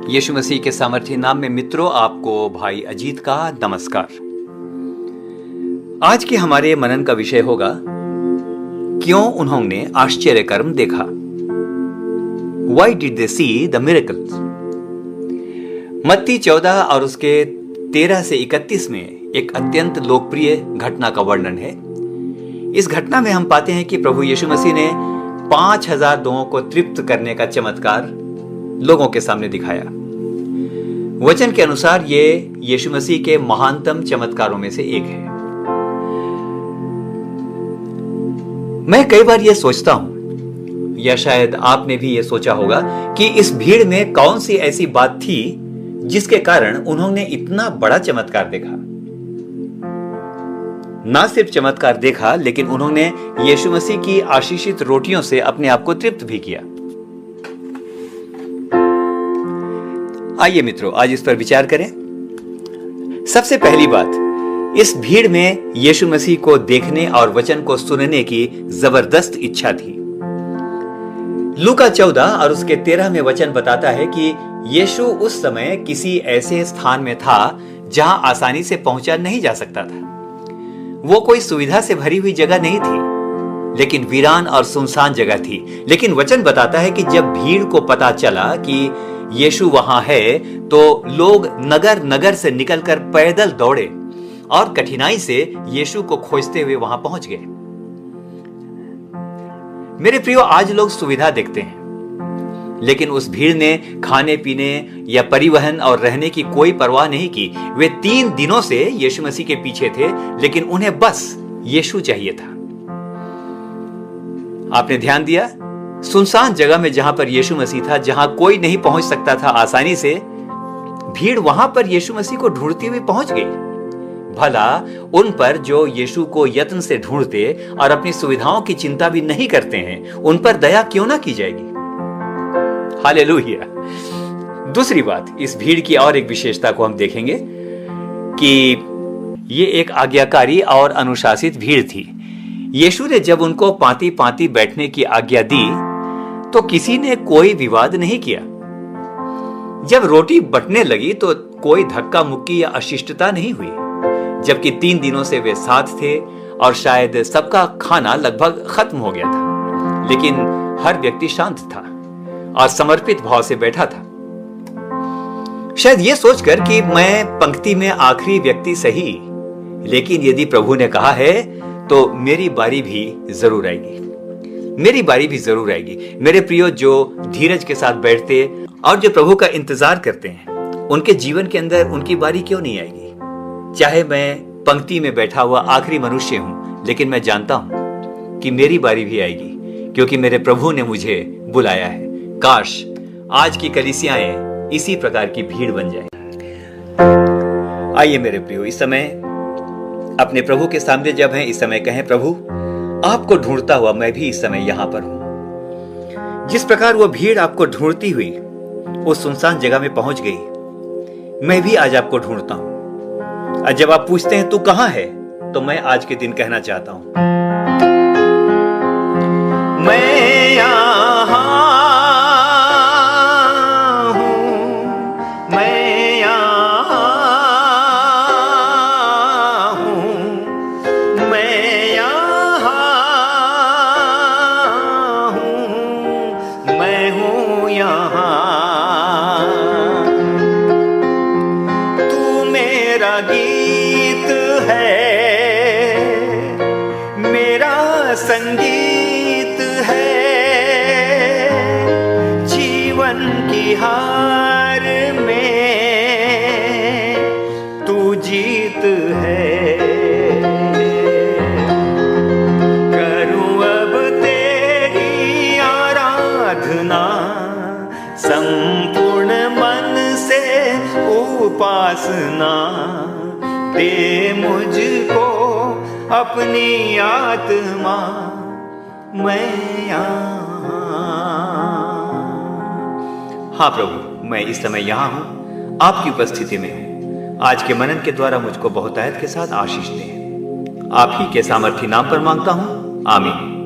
यीशु मसीह के सामर्थ्य नाम में मित्रों, आपको भाई अजीत का नमस्कार। आज के हमारे मनन का विषय होगा, क्यों उन्होंने आश्चर्य कर्म देखा। Why did they see the miracles? मत्ती 14 और उसके 13 से 31 में एक अत्यंत लोकप्रिय घटना का वर्णन है। इस घटना में हम पाते हैं कि प्रभु यीशु मसीह ने 5000 लोगों को तृप्त करने का चमत्कार लोगों के सामने दिखाया। वचन के अनुसार ये यीशु मसीह के महानतम चमत्कारों में से एक है। मैं कई बार यह सोचता हूं, या शायद आपने भी यह सोचा होगा, कि इस भीड़ में कौन सी ऐसी बात थी जिसके कारण उन्होंने इतना बड़ा चमत्कार देखा। ना सिर्फ चमत्कार देखा, लेकिन उन्होंने यीशु मसीह की आशीषित रोटियों से अपने आप को तृप्त भी किया। आइए मित्रों, आज इस पर विचार करें। सबसे पहली बात, इस भीड़ में यीशु मसीह को देखने और वचन को सुनने की जबरदस्त इच्छा थी। लूका 14 और उसके 13 में वचन बताता है कि यीशु उस समय किसी ऐसे स्थान में था जहां आसानी से पहुंचा नहीं जा सकता था। वो कोई सुविधा से भरी हुई जगह नहीं थी, लेकिन वीरान और सुनसान जगह थी। लेकिन वचन बताता है कि जब भीड़ को पता चला कि यीशु वहां है, तो लोग नगर नगर से निकलकर पैदल दौड़े और कठिनाई से यीशु को खोजते हुए वहां पहुंच गए। मेरे प्रियो, आज लोग सुविधा देखते हैं, लेकिन उस भीड़ ने खाने पीने या परिवहन और रहने की कोई परवाह नहीं की। वे 3 दिनों से यीशु मसीह के पीछे थे, लेकिन उन्हें बस यीशु चाहिए था। आपने ध्यान दिया? सुनसान जगह में जहां पर यीशु मसीह था, जहां कोई नहीं पहुंच सकता था आसानी से, भीड़ वहां पर यीशु मसीह को ढूंढती हुई पहुंच गई। भला उन पर जो यीशु को यत्न से ढूंढते और अपनी सुविधाओं की चिंता भी नहीं करते हैं, उन पर दया क्यों ना की जाएगी। हालेलुया। दूसरी बात, इस भीड़ की और एक विशेषता को हम देखेंगे कि ये एक आज्ञाकारी और अनुशासित भीड़ थी। यीशु ने जब उनको पांति पांति बैठने की आज्ञा दी, तो किसी ने कोई विवाद नहीं किया। जब रोटी बंटने लगी तो कोई धक्का मुक्की या अशिष्टता नहीं हुई, जबकि 3 दिनों से वे साथ थे और शायद सबका खाना लगभग खत्म हो गया था। लेकिन हर व्यक्ति शांत था और समर्पित भाव से बैठा था, शायद ये सोचकर कि मैं पंक्ति में आखिरी व्यक्ति सही, लेकिन यदि प्रभु ने कहा है तो मेरी बारी भी जरूर आएगी। मेरी बारी भी जरूर आएगी। मेरे प्रियो, जो धीरज के साथ बैठते और जो प्रभु का इंतजार करते हैं, उनके जीवन के अंदर उनकी बारी क्यों नहीं आएगी। चाहे मैं पंक्ति में बैठा हुआ आखिरी मनुष्य हूं, लेकिन मैं जानता हूं कि मेरी बारी भी आएगी, क्योंकि मेरे प्रभु ने मुझे बुलाया है। काश आज की कलीसियाएं इसी प्रकार की भीड़ बन जाए। आइए मेरे प्रियो, इस समय अपने प्रभु के सामने जब हैं, इस समय कहें, प्रभु आपको ढूंढता हुआ मैं भी इस समय यहां पर हूं। जिस प्रकार वो भीड़ आपको ढूंढती हुई उस सुनसान जगह में पहुंच गई, मैं भी आज आपको ढूंढता हूं। और जब आप पूछते हैं तू कहां है, तो मैं आज के दिन कहना चाहता हूं, मैं यहां हूं, मैं यहां हूं, मैं यहां हूं, मैं हूं यहां। तू मेरा गीत है, मेरा संगीत है, जीवन की हार में तू जीत है। करूं अब तेरी आराधना, संपूर्ण मन से उपासना, दे मुझको अपनी आत्मा, मैं यहाँ। हाँ प्रभु, मैं इस समय यहाँ हूं, आपकी उपस्थिति में हूं। आज के मनन के द्वारा मुझको बहुतायत के साथ आशीष दें। आप ही के सामर्थी नाम पर मांगता हूं, आमीन।